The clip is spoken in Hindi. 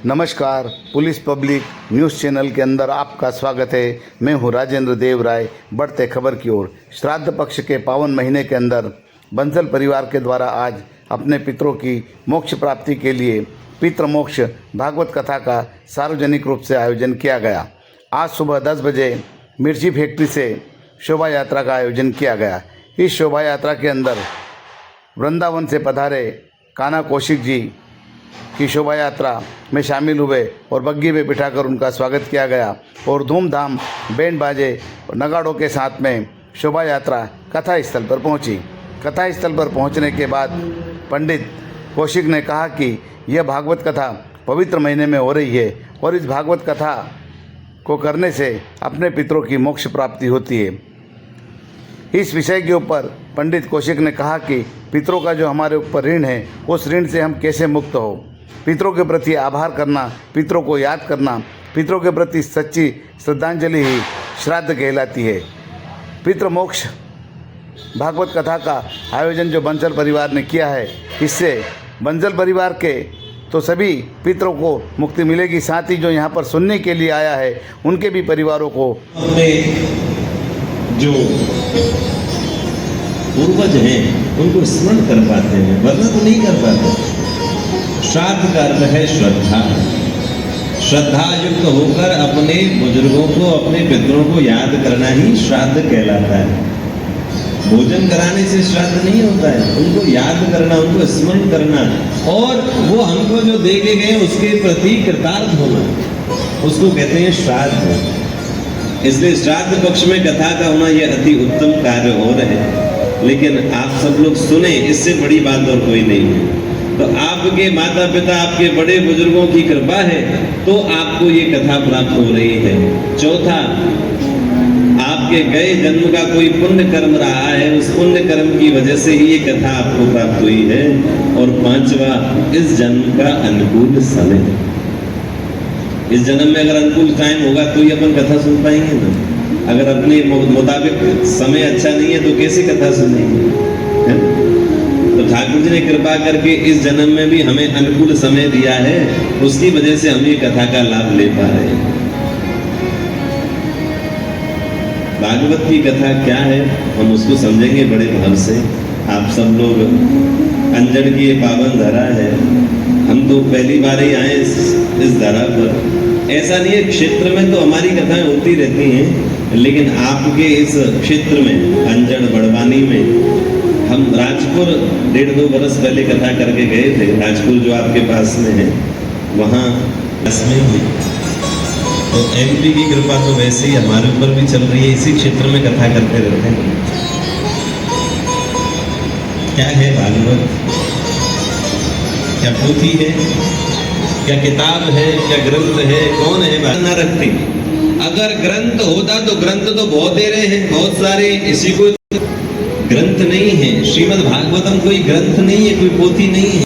नमस्कार, पुलिस पब्लिक न्यूज़ चैनल के अंदर आपका स्वागत है। मैं हूं राजेंद्र देव राय। बढ़ते खबर की ओर। श्राद्ध पक्ष के पावन महीने के अंदर बंसल परिवार के द्वारा आज अपने पितरों की मोक्ष प्राप्ति के लिए पितृमोक्ष भागवत कथा का सार्वजनिक रूप से आयोजन किया गया। आज सुबह 10 बजे मिर्ची फैक्ट्री से शोभा यात्रा का आयोजन किया गया। इस शोभा यात्रा के अंदर वृंदावन से पधारे कान्हा कौशिक जी की शोभा यात्रा में शामिल हुए और बग्गी में बिठाकर उनका स्वागत किया गया और धूमधाम बैंड बाजे और नगाड़ों के साथ में शोभा यात्रा कथा स्थल पर पहुंची। कथा स्थल पर पहुंचने के बाद पंडित कौशिक ने कहा कि यह भागवत कथा पवित्र महीने में हो रही है और इस भागवत कथा को करने से अपने पितरों की मोक्ष प्राप्ति होती है। इस विषय के ऊपर पंडित कौशिक ने कहा कि पितरों का जो हमारे ऊपर ऋण है, उस ऋण से हम कैसे मुक्त हो। पितरों के प्रति आभार करना, पितरों को याद करना, पितरों के प्रति सच्ची श्रद्धांजलि ही श्राद्ध कहलाती है। पितृमोक्ष भागवत कथा का आयोजन जो बंसल परिवार ने किया है, इससे बंसल परिवार के तो सभी पितरों को मुक्ति मिलेगी, साथ ही जो यहाँ पर सुनने के लिए आया है उनके भी परिवारों को अपने जो पूर्वज हैं उनको स्मरण कर पाते हैं, वरना तो नहीं कर पाते। श्राद्ध का अर्थ है श्रद्धा। श्रद्धा युक्त होकर अपने बुजुर्गों को, अपने पितरों को याद करना ही श्राद्ध कहलाता है। भोजन कराने से श्राद्ध नहीं होता है, उनको याद करना, उनको स्मरण करना और वो हमको जो दे के गए उसके प्रति कृतार्थ होना, उसको कहते हैं श्राद्ध। इसलिए श्राद्ध पक्ष में कथा का होना यह अति उत्तम कार्य हो रहे हैं। लेकिन आप सब लोग सुने, इससे बड़ी बात और कोई नहीं है। तो आपके माता पिता, आपके बड़े बुजुर्गों की कृपा है तो आपको ये कथा प्राप्त हो रही है। चौथा, आपके गए जन्म का कोई पुण्य कर्म रहा है, उस पुण्य कर्म की वजह से ही ये कथा आपको प्राप्त हुई है। और पांचवा, इस जन्म का अनुकूल समय। इस जन्म में अगर अनुकूल टाइम होगा तो ही अपन कथा सुन पाएंगे ना। अगर अपने मुताबिक समय अच्छा नहीं है तो कैसे कथा सुनेंगे। तो ठाकुर जी ने कृपा करके इस जन्म में भी हमें अनुकूल समय दिया है, उसकी वजह से हम ये कथा का लाभ ले पा रहे हैं। भागवत की कथा क्या है हम उसको समझेंगे बड़े भाव से। आप सब लोग अंजड़ की ये पावन धरा है, हम तो पहली बार ही आए इस धरा पर। ऐसा नहीं है, क्षेत्र में तो हमारी कथाएं होती रहती हैं, लेकिन आपके इस क्षेत्र में अंजड़ बड़वानी में हम राजपुर 1.5-2 बरस पहले कथा करके गए थे। राजपुर जो आपके पास में है वहाँ इसमें भी तो एमपी की कृपा तो वैसे ही हमारे ऊपर भी चल रही है, इसी क्षेत्र में कथा करते रहते हैं। क्या है भागवत? क्या पोथी है, क्या किताब है, क्या ग्रंथ है, कौन है? न रखते। अगर ग्रंथ होता तो ग्रंथ तो बहुत दे रहे हैं, बहुत सारे। इसी को ग्रंथ नहीं है, श्रीमद् भागवतम कोई ग्रंथ नहीं है, कोई पोथी नहीं है।